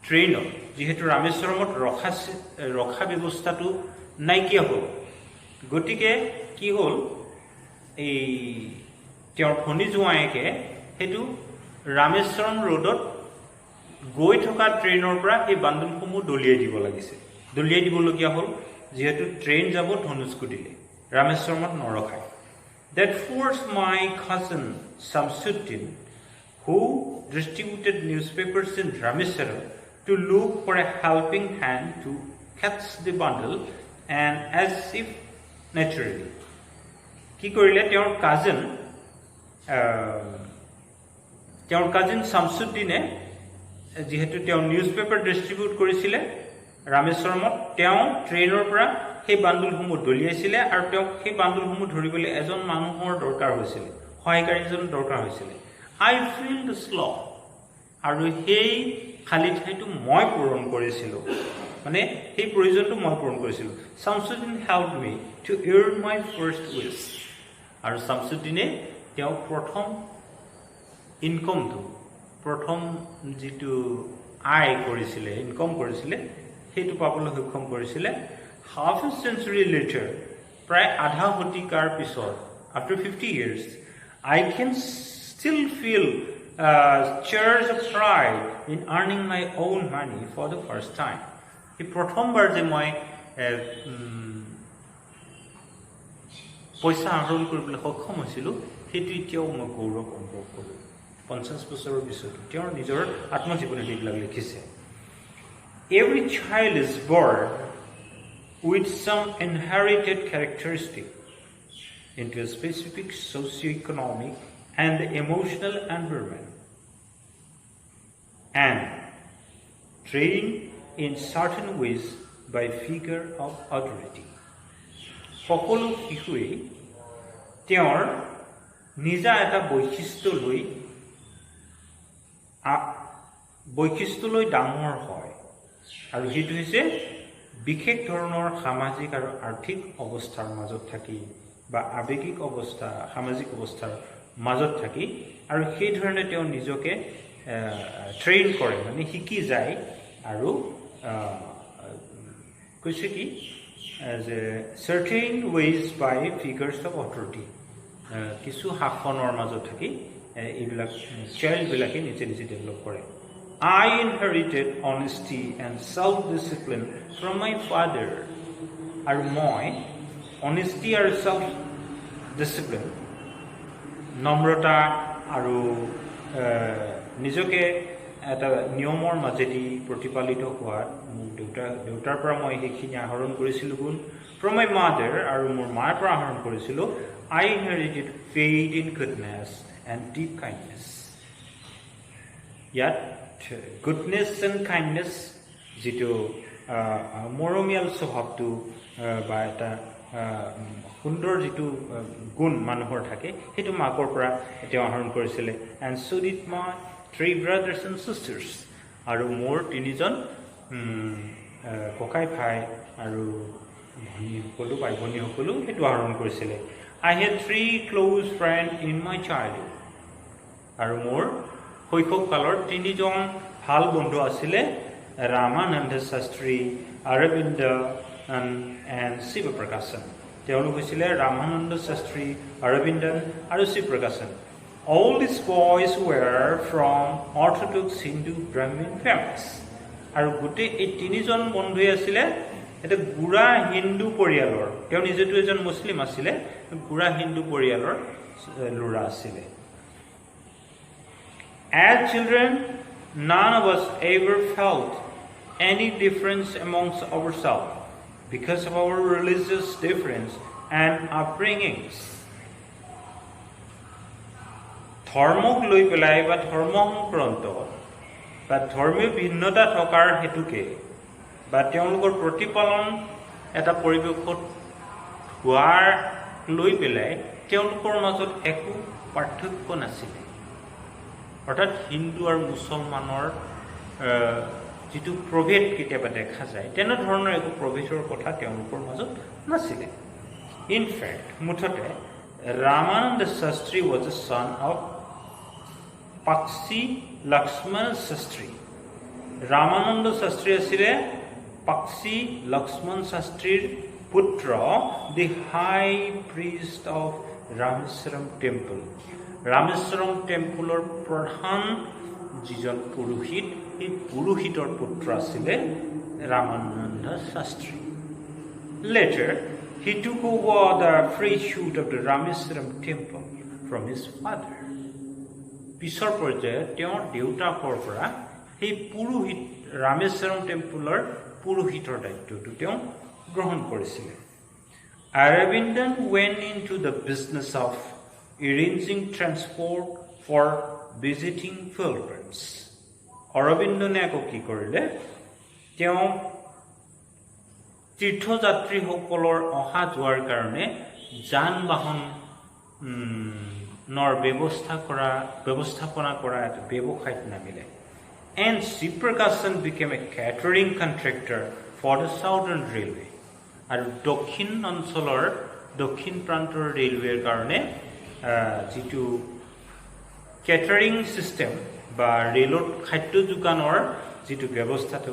ট্ৰেইনত যেহেতু ৰামেশ্বৰমত ৰখা ব্যৱস্থাটো নাইকিয়া হ'ল গতিকে কি হ'ল এই তেওঁৰ ফণী জোঁৱায়েকে সেইটো ৰামেশ্বৰম ৰোডত গৈ থকা ট্ৰেইনৰ পৰা এই বান্দুলসমূহ দলিয়াই দিব লাগিছে দলিয়াই দিবলগীয়া হ'ল যেহেতু ট্ৰেইন যাব ধনুষ্কোটিলে ৰামেশ্বৰমত নৰখায় that forced my cousin Samsuddin who distributed newspapers in Rameswaram to look for a helping hand to catch the bundle and as if naturally কি কৰিলে তেওঁৰ কাজিন শামসুদ্দিনে যেহেতু তেওঁ নিউজপেপাৰ ডিস্ট্ৰিবিউট কৰিছিলে ৰামেশ্বৰমত তেওঁ ট্ৰেইনৰ পৰা সেই বান্দুলসমূহ দলিয়াইছিলে আৰু তেওঁ সেই বান্দুলসমূহ ধৰিবলৈ এজন মানুহৰ দৰকাৰ হৈছিল সহায়কাৰীজন দৰকাৰ হৈছিল আই ফিল দ্য স্ল আৰু সেই খালি ঠাইটো মই পূৰণ কৰিছিলোঁ মানে সেই প্ৰয়োজনটো মই পূৰণ কৰিছিলোঁ Shamsuddin help me two earn my first wish আৰু শামসুদ্দিনে তেওঁ প্ৰথম ইনকমটো প্ৰথম যেটো আয় কৰিছিলে ইনকম কৰিছিলে সেইটো পাবলৈ সক্ষম কৰিছিলে half a century later প্ৰায় আধা শতিকাৰ পিছত after 50 years I can still feel cheers of pride in earning my own money for the first time এই প্ৰথমবাৰ যে মই পইচা আহৰণ কৰিবলৈ সক্ষম হৈছিলোঁ সেইটো এতিয়াও মই গৌৰৱ অনুভৱ কৰোঁ 50 বছৰৰ পিছত তেওঁৰ নিজৰ আত্মজীৱনীত এইবিলাক লিখিছে Every child is born with some inherited characteristic into a specific socio-economic and emotional environment and trained in certain ways by figure of authority. সকলো শিশুৱে তেওঁৰ নিজা এটা বৈশিষ্ট্য লৈ ডাঙৰ হয় আৰু সেইটো হৈছে বিশেষ ধৰণৰ সামাজিক আৰু আৰ্থিক অৱস্থাৰ মাজত থাকি বা আৱেগিক অৱস্থা সামাজিক অৱস্থাৰ মাজত থাকি আৰু সেই ধৰণে তেওঁ নিজকে ট্ৰেইন কৰে মানে শিকি যায় আৰু কৈছে কি যে certain ways by figures of authority কিছু শাসনৰ মাজত থাকি এইবিলাক চাইল্ডবিলাকে নিজে নিজে ডেভেলপ কৰে I inherited honesty and self-discipline from my father. আৰু মই honesty আৰু self-discipline নম্ৰতা আৰু নিজকে এটা নিয়মৰ মাজেদি প্ৰতিপালিত হোৱাত মোৰ দেউতাৰ পৰা মই সেইখিনি আহৰণ কৰিছিলোঁ গুণ from my mother আৰু মোৰ মাৰ পৰা আহৰণ কৰিছিলোঁ I inherited faith in goodness and deep kindness. ইয়াত goodness and kindness যেটো মৰমীয়াল স্বভাৱটো বা এটা সুন্দৰ যেটো গুণ মানুহৰ থাকে সেইটো মাকৰ পৰা তেওঁ আহৰণ কৰিছিলে and so did my 3 brothers and sisters আৰু মোৰ তিনিজন ককাই ভাই আৰু ভনী সকলো ভাই ভনী সকলো সেইটো আহৰণ কৰিছিলে I had 3 close friends in my childhood আৰু মোৰ শৈশৱ কালৰ তিনিজন ভাল বন্ধু আছিলে ৰামানন্দ শাস্ত্ৰী অৰবিন্দ and শিৱ প্ৰকাশন তেওঁলোক হৈছিলে ৰামানন্দ শাস্ত্ৰী অৰবিন্দ আৰু শিৱ প্ৰকাশন All these boys were from Orthodox Hindu Brahmin families. আৰু গোটেই এই তিনিজন বন্ধুই আছিলে এটা গুড়া হিন্দু পৰিয়ালৰ তেওঁ নিজেটো এজন মুছলিম আছিলে গুড়া হিন্দু পৰিয়ালৰ ল'ৰা আছিলে As children, none of us ever felt any difference amongst ourselves because of our religious difference and upbringings. ধৰ্মক লৈ পেলাই বা ধৰ্ম সংক্ৰান্ত বা ধৰ্মীয় ভিন্নতা থকাৰ হেতুকে বা তেওঁলোকৰ প্ৰতিপালন এটা পৰিৱেশত হোৱাৰ লৈ পেলাই তেওঁলোকৰ মাজত একো পাৰ্থক্য নাছিল অৰ্থাৎ হিন্দু আৰু মুছলমানৰ যেটো প্ৰভেদ কেতিয়াবা দেখা যায় তেনে ধৰণৰ একো প্ৰভেদৰ কথা তেওঁলোকৰ মাজত নাছিল ইন ফ্যাক্ট মুঠতে Ramananda Shastri was a son of Pakshi Lakshmana Shastri Ramananda Shastri আছিলে পাক্ষী লক্ষ্মণ শাস্ত্ৰীৰ পুত্ৰ the high priest of Rameswaram temple Rameswaram টেম্পলৰ প্ৰধান যিজন পুৰোহিত এই পুৰোহিতৰ পুত্ৰ আছিলে Ramananda Shastri later he took over the priesthood of the Rameswaram temple from his father পিছৰ পৰ্যায়ত তেওঁৰ দেউতাকৰ পৰা এই পুৰোহিত ৰামেশ্বৰম টেম্পলৰ পুৰোহিতৰ দায়িত্বটো তেওঁ গ্ৰহণ কৰিছিল Aravindan went into the business of arranging transport for visiting pilgrims অৰবিন্দনে আকৌ কি কৰিলে তেওঁ তীৰ্থযাত্ৰীসকলৰ অহা যোৱাৰ কাৰণে যান বাহন নৰ ব্যৱস্থাপনা কৰা এটা ব্যৱসায়ত নামিলে and Siprakasan became a catering contractor for the southern railway আৰু দক্ষিণ অঞ্চলৰ দক্ষিণ প্ৰান্তৰ ৰেলৱেৰ কাৰণে যিটো কেটাৰিং সিস্টেম বা ৰেলৰ খাদ্য যোগানৰ যিটো ব্যৱস্থাটো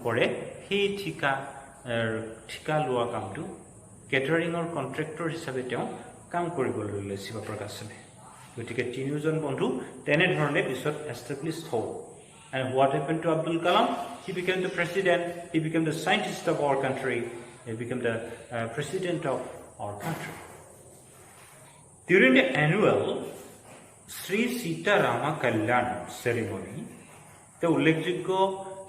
কৰে সেই ঠিকা লোৱা কামটো কেটাৰিঙৰ কন্ট্ৰাক্টৰ হিচাপে তেওঁ কাম কৰিবলৈ লৈছিল শিৱপ্ৰকাশনে গতিকে তিনিজন বন্ধু তেনে ধৰণে পিছত এষ্টাব্লিশড হ'ল and what happened to Abdul Kalam he became the president he became the scientist of our country he became the president of our country during the annual Sri Sita Rama Kalyan ceremony the উল্লেখযোগ্য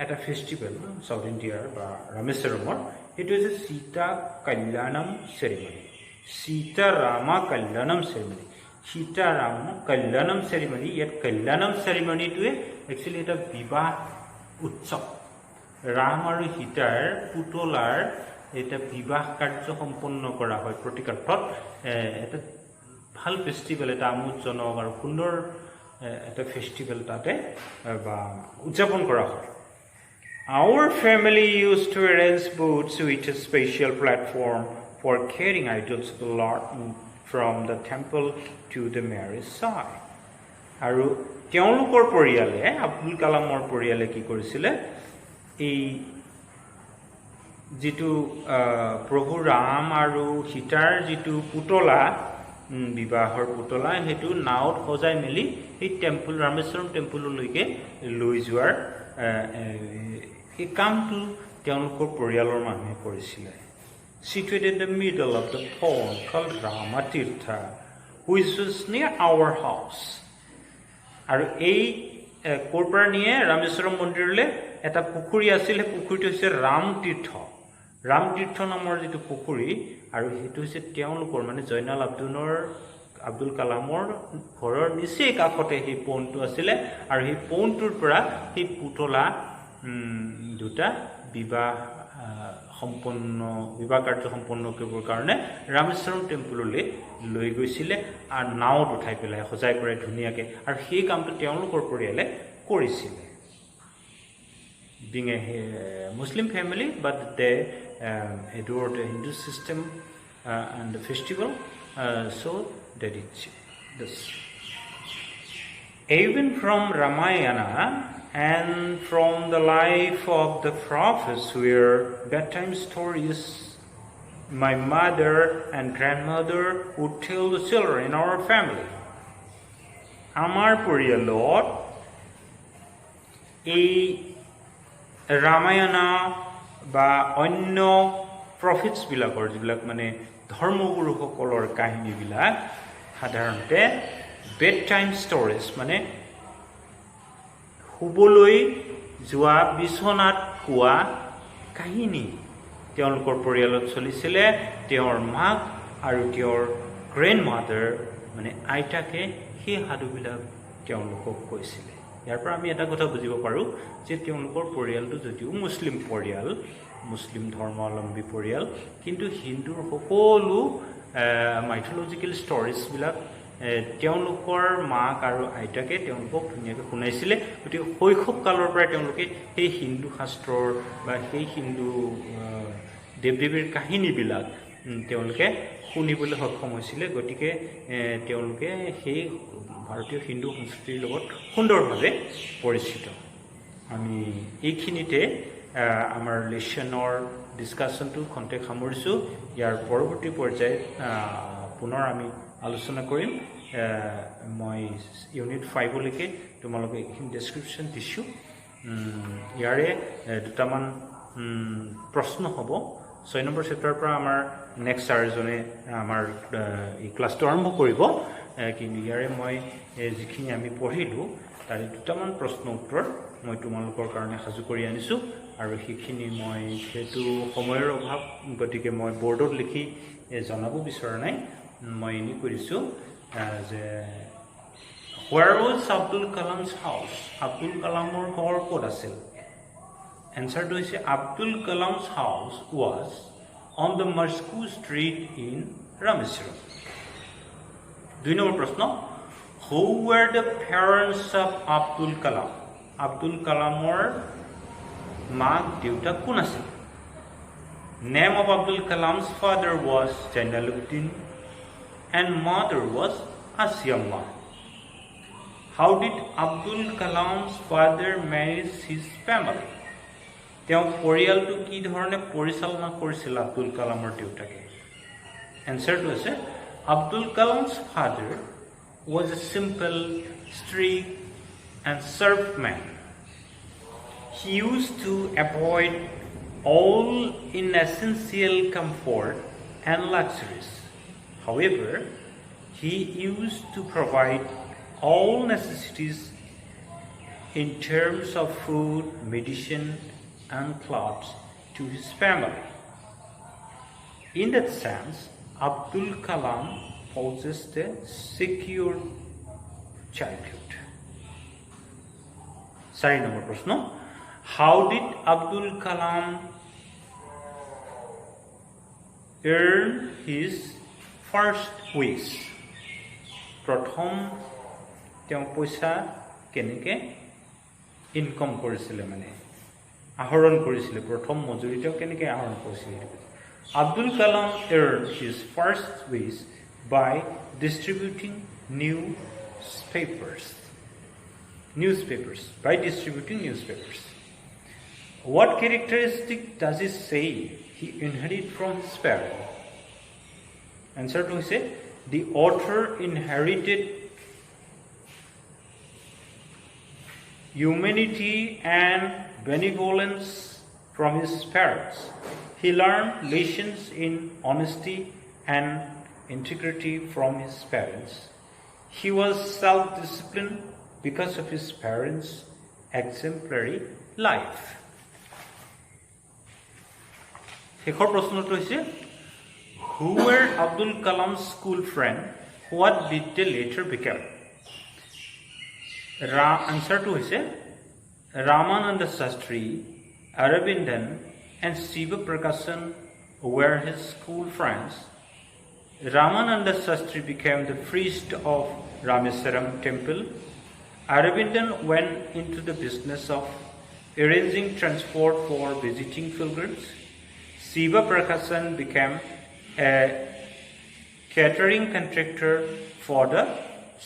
এটা festival south ইণ্ডিয়াৰ বা ৰামেশ্বৰমৰ it was a Sita Kalyanam ceremony Sita Rama Kalyanam ceremony Sita Rama Kalyanam ceremony yet Kalyanam ceremony to actually এটা বিবাহ উৎসৱ ৰাম আৰু সীতাৰ পুতলাৰ এটা বিবাহ কাৰ্য সম্পন্ন কৰা হয় প্ৰতিকাৰ্থত এটা ভাল ফেষ্টিভেল এটা আমোদজনক আৰু সুন্দৰ এটা ফেষ্টিভেল তাতে বা উদযাপন কৰা হয় Our family used to arrange boats with a special platform for carrying idols of the Lord from the temple to the marriage side. আৰু তেওঁলোকৰ পৰিয়ালে আব্দুল কালামৰ পৰিয়ালে কি কৰিছিলে এই যিটো প্ৰভু ৰাম আৰু সীতাৰ যিটো পুতলা বিবাহৰ পুতলা হেতু নাওত সজাই মেলি এই টেম্পল ৰামেশ্বৰম টেম্পললৈকে লৈ যোৱাৰ এই কামটো তেওঁলোকৰ পৰিয়ালৰ মানুহে কৰিছিলে situated in the middle of the pond called Ramatirtha which was near our house আৰু এই কোৰপৰা নিয়ে ৰামেশ্বৰম মন্দিৰলৈ এটা পুখুৰী আছিল পুখুৰীটো হৈছে ৰামতীৰ্থ নামৰ যিটো পুখুৰী আৰু সেইটো হৈছে তেওঁলোকৰ মানে জয়নাল আব্দুল কালামৰ ঘৰৰ নিচেই কাষতে সেই পণ্ডটো আছিলে আৰু সেই পণ্ডটোৰ পৰা সেই পুতলা দুটা বিবাহ কাৰ্য সম্পন্ন কৰিবৰ কাৰণে ৰামেশ্বৰম টেম্পললৈ লৈ গৈছিলে আৰু নাওত উঠাই পেলাই সজাই পৰাই ধুনীয়াকে আৰু সেই কামটো তেওঁলোকৰ পৰিয়ালে কৰিছিলে being a Muslim family but they adored the Hindu system and the festival so they did this even from Ramayana and from the life of the prophets were bedtime stories my mother and grandmother would tell the children in our family amar poriyalot ei Ramayana বা অন্য প্ৰফিটস বিলাকৰ যিবিলাক মানে ধৰ্মগুৰুসকলৰ কাহিনীবিলাক সাধাৰণতে bed time stories মানে শুবলৈ যোৱা বিছনাত কোৱা কাহিনী তেওঁলোকৰ পৰিয়ালত চলিছিলে তেওঁৰ মাক আৰু তেওঁৰ গ্ৰেণ্ডমাদাৰ মানে আইতাকে সেই সাধুবিলাক তেওঁলোকক কৈছিলে ইয়াৰ পৰা আমি এটা কথা বুজিব পাৰো যে তেওঁলোকৰ পৰিয়ালটো যদিও মুছলিম পৰিয়াল মুছলিম ধৰ্মাৱলম্বী পৰিয়াল কিন্তু হিন্দুৰ সকলো মাইথলজিক্যাল ষ্টৰিজ বিলাক তেওঁলোকৰ মাক আৰু আইতাকে তেওঁলোকক ধুনীয়াকৈ শুনাইছিলে গতিকে শৈশৱ কালৰ পৰা তেওঁলোকে সেই হিন্দু শাস্ত্ৰৰ বা সেই হিন্দু দেৱ-দেৱীৰ কাহিনীবিলাক তেওঁলোকে শুনিবলৈ সক্ষম হৈছিলে গতিকে তেওঁলোকে সেই ভাৰতীয় হিন্দু সংস্কৃতিৰ লগত সুন্দৰভাৱে পৰিচিত আমি এইখিনিতে আমাৰ লেশ্যনৰ ডিছকাশ্যনটো খন্তেক সামৰিছো ইয়াৰ পৰৱৰ্তী পৰ্যায়ত পুনৰ আমি আলোচনা কৰিম মই ইউনিট 5 লৈকে তোমালোকে এইখিনি ডেছক্ৰিপশ্যন দিছো ইয়াৰে দুটামান প্ৰশ্ন হ'ব 6 নম্বৰ চেপ্টাৰৰ পৰা আমাৰ নেক্সট আৰজনে আমাৰ এই ক্লাছটো আৰম্ভ কৰিব কিন্তু ইয়াৰে মই যিখিনি আমি পঢ়িলো তাৰে দুটামান প্ৰশ্ন উত্তৰ মই তোমালোকৰ কাৰণে সাজু কৰি আনিছো আৰু সেইখিনি মই যেহেতু সময়ৰ অভাৱ গতিকে মই বৰ্ডত লিখি জনাব বিচৰা নাই মই এনে কৰিছো যে where was Abdul Kalam's house Abdul Kalamৰ ঘৰ ক'ত আছিল answer to is Abdul Kalam's house was on the Moscow street in Rameswaram 2 number प्रश्न who were the parents of Abdul Kalam Abdul Kalamৰ মাক দেউতাক কোন আছিল name of Abdul Kalam's father was Jainuddin and mother was Asiyamma how did Abdul Kalam's father manage his family তেওঁ পৰিয়ালটো কি ধৰণে পৰিচালনা কৰিছিল আব্দুল কালামৰ দেউতাকে এনসাৰটো আছে Abdul Kalam's father was a simple, strict and servant man. He used to avoid all inessential comfort and luxuries. However, he used to provide all necessities in terms of food, medicine and clothes to his family. In that sense, Abdul Kalam possessed a secure childhood. 4 number प्रश्न how did Abdul Kalam earn his first wish प्रथम তেওঁ পইচা কেনেকে income কৰিছিল মানে আহৰণ কৰিছিল প্ৰথম মজুৰি তেওঁ কেনেকে আহৰণ কৰিছিল Abdul Kalam earned his first wish by distributing newspapers. What characteristic does he say he inherited from his parents? Answer to say the author inherited humanity and benevolence from his parents. He learned lessons in honesty and integrity from his parents. He was self-disciplined because of his parents' exemplary life. শেষৰ প্ৰশ্নটো হৈছে who were Abdul Kalam's school friend what did they later become answer to হৈছে Ramananda Shastri Aurobindo and Shiva Prakashan were his school friends. Ramananda Shastri became the priest of Rameswaram temple. Aurobindo went into the business of arranging transport for visiting pilgrims. Shiva Prakashan became a catering contractor for the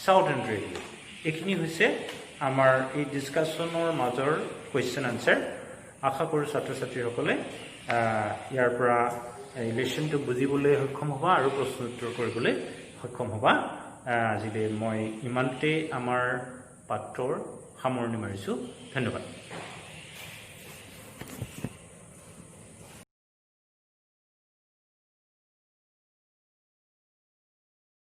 Southern Railway. এইখিনি হৈছে আমাৰ এই ডিসকাশনৰ মাজৰ question answer আশা কৰো ছাত্ৰ ছাত্ৰীসকলে ইয়াৰ পৰা ৰিলেশনটো বুজিবলৈ সক্ষম হ'বা আৰু প্ৰশ্ন উত্তৰ কৰিবলৈ সক্ষম হ'বা আজিলৈ মই ইমানতে আমাৰ পাঠৰ সামৰণি মাৰিছো ধন্যবাদ